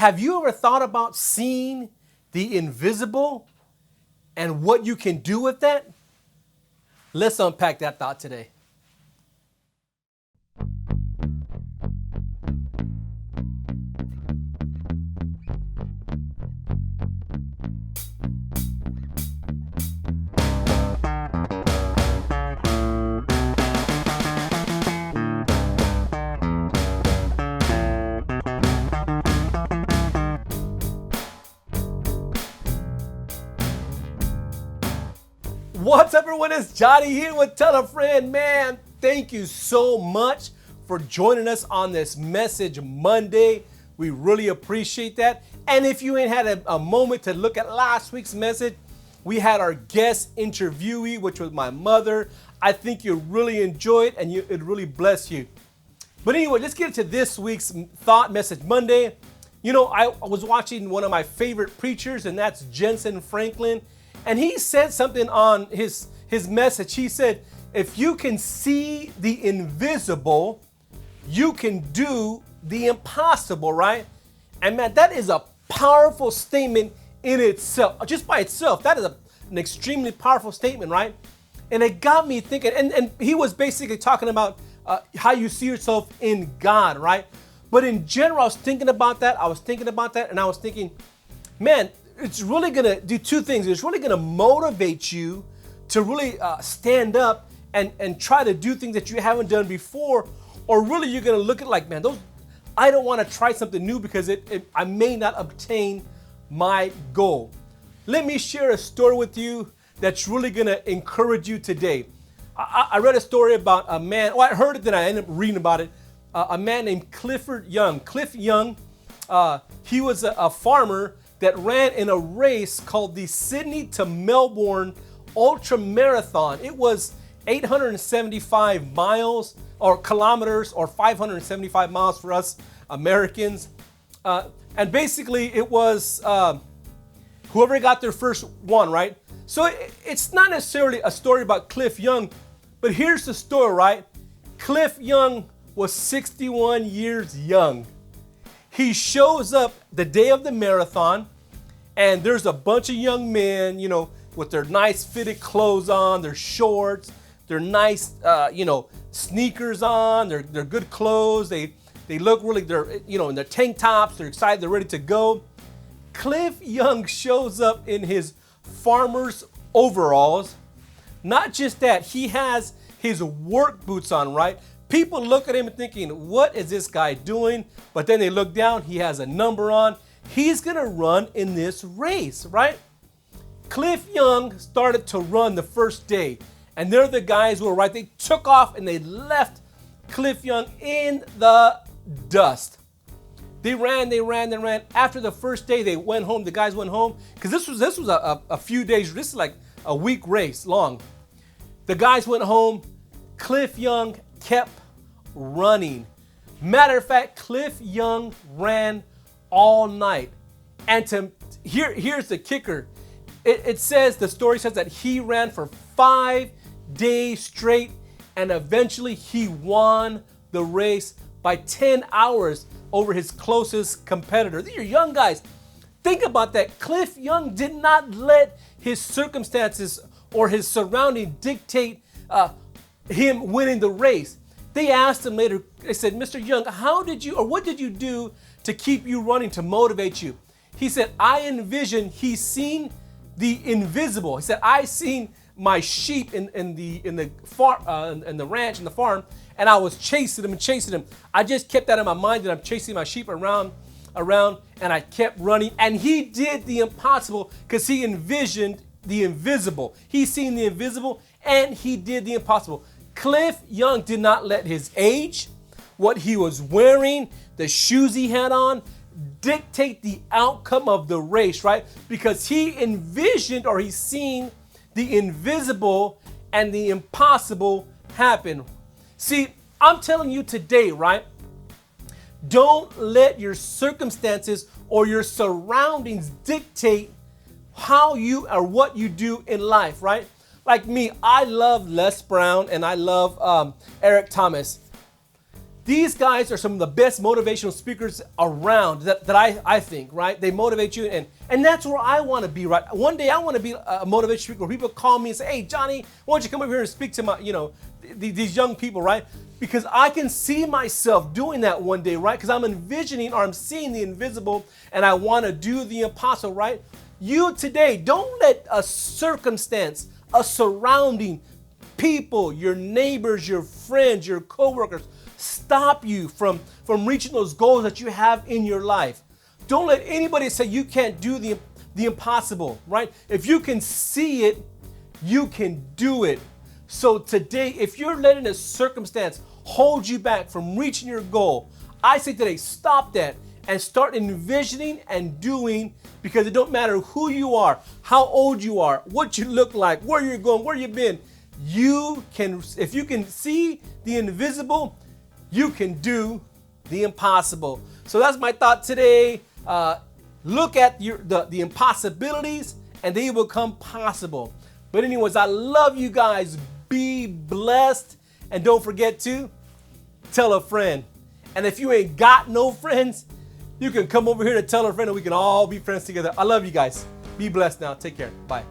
Have you ever thought about seeing the invisible and what you can do with that? Let's unpack that thought today. What's up, everyone? It's Johnny here with Tell a Friend. Man, thank you so much for joining us on this Message Monday. We really appreciate that. And if you ain't had a moment to look at last week's message, we had our guest interviewee, which was my mother. I think you'll really enjoy it and it really bless you. But anyway, let's get into this week's Thought Message Monday. You know, I was watching one of my favorite preachers, and that's Jensen Franklin. And he said something on his message. He said, if you can see the invisible, you can do the impossible, right? And man, that is a powerful statement in itself. Just by itself, that is an extremely powerful statement, right? And it got me thinking, and he was basically talking about how you see yourself in God, right? But in general, I was thinking about that, and I was thinking, man, it's really gonna do two things. It's really gonna motivate you to really stand up and try to do things that you haven't done before, or really you're gonna look at like, man, I don't want to try something new because I may not obtain my goal. Let me share a story with you that's really gonna encourage you today. I read a story about a man. Well, I heard it, then I ended up reading about it. A man named Cliff Young. He was a farmer that ran in a race called the Sydney to Melbourne Ultra Marathon. It was 875 miles or kilometers, or 575 miles for us Americans. And basically it was whoever got there first won, right? So it's not necessarily a story about Cliff Young, but here's the story, right? Cliff Young was 61 years young. He shows up the day of the marathon, and there's a bunch of young men, you know, with their nice fitted clothes on, their shorts, their nice, sneakers on, their good clothes. They look really, in their tank tops. They're excited. They're ready to go. Cliff Young shows up in his farmer's overalls. Not just that, he has his work boots on, right? People look at him and thinking, what is this guy doing? But then they look down, he has a number on. He's gonna run in this race, right? Cliff Young started to run the first day, and they're the guys who were right. They took off and they left Cliff Young in the dust. They ran. After the first day, they went home. The guys went home because this was a few days. This is like a week race long. The guys went home. Cliff Young kept running. Matter of fact, Cliff Young ran all night. And here's the kicker. It says, the story says that he ran for 5 days straight, and eventually he won the race by 10 hours over his closest competitor. These are young guys. Think about that. Cliff Young did not let his circumstances or his surrounding dictate him winning the race. They asked him later, they said, Mr. Young, what did you do to keep you running, to motivate you? He said, he's seen the invisible. He said, I seen my sheep in the ranch, in the farm, and I was chasing them. I just kept that in my mind that I'm chasing my sheep around, and I kept running. And he did the impossible because he envisioned the invisible. He seen the invisible and he did the impossible. Cliff Young did not let his age, what he was wearing, the shoes he had on, dictate the outcome of the race, right? Because he envisioned, or he's seen the invisible and the impossible happen. See, I'm telling you today, right? Don't let your circumstances or your surroundings dictate how you or what you do in life, right? Like me, I love Les Brown and I love Eric Thomas. These guys are some of the best motivational speakers around that I think, right? They motivate you, and that's where I want to be, right? One day I want to be a motivational speaker where people call me and say, hey, Johnny, why don't you come over here and speak to my, these young people, right? Because I can see myself doing that one day, right? Because I'm envisioning or I'm seeing the invisible and I want to do the impossible, right? You today, don't let a circumstance, a surrounding, people, your neighbors, your friends, your coworkers, stop you from reaching those goals that you have in your life. Don't let anybody say you can't do the impossible, right? If you can see it, you can do it. So today, if you're letting a circumstance hold you back from reaching your goal, I say today, stop that and start envisioning and doing, because it don't matter who you are, how old you are, what you look like, where you're going, where you've been. You can, if you can see the invisible, you can do the impossible. So that's my thought today. Look at the impossibilities and they will come possible. But anyways, I love you guys. Be blessed. And don't forget to tell a friend. And if you ain't got no friends, you can come over here to tell a friend and we can all be friends together. I love you guys. Be blessed now. Take care. Bye.